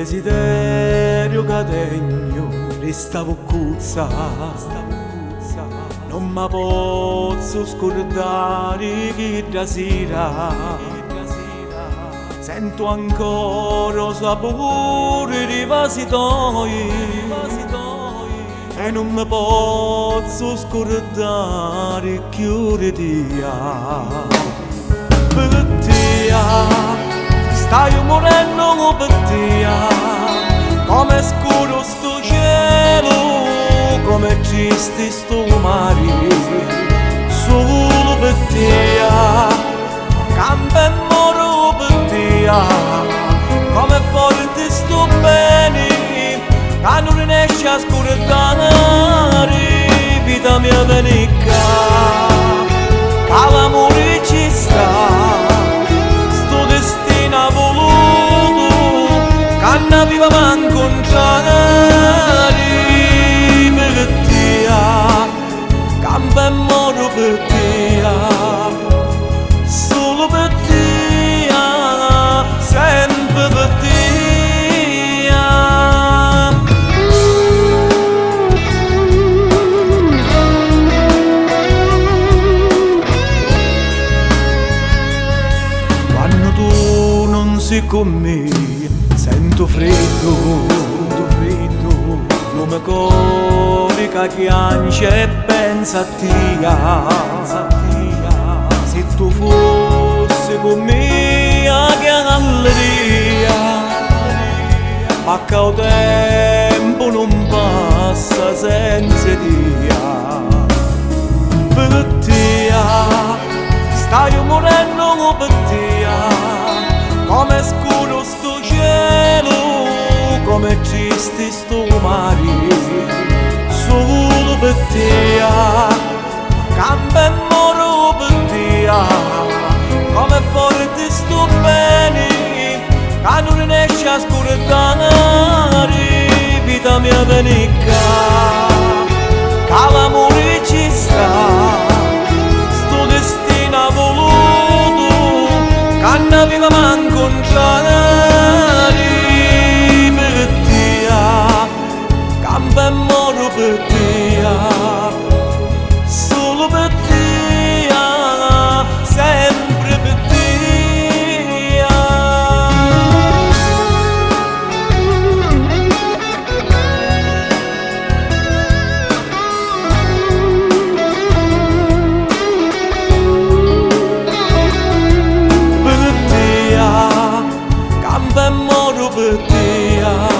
desiderio che tengo resta cuccuzza, non mi posso scordare che da sera sento ancora il sapore di vasi tuoi e non mi posso scordare più di te. Per te stai morendo per te, come scuro sto cielo, come triste sto mare, solo per te campo e moro per te, come forte sto bene che non riesce a scordare vita mia venica, che l'amore ci sta, sto destino voluto che non avevamo incontrare per te, campo e moro per te, solo per te, sempre per te. Quando tu non sei con me sento freddo, non mi corica chiancia e pensa a te. Se tu fossi con me a galleria, ma che il tempo non passa senza te. Per te stai morendo per te, come scuro sto cielo, come triste sto mare, solo per te campo e moro per te, come forte sto bene che non riesce a scordare vita mia venica, che l'amore ci sta, sto destino voluto che non avevamo incontrare per te, campo e moro per te, solo per te, sempre per te. Per te, campo e moro per te.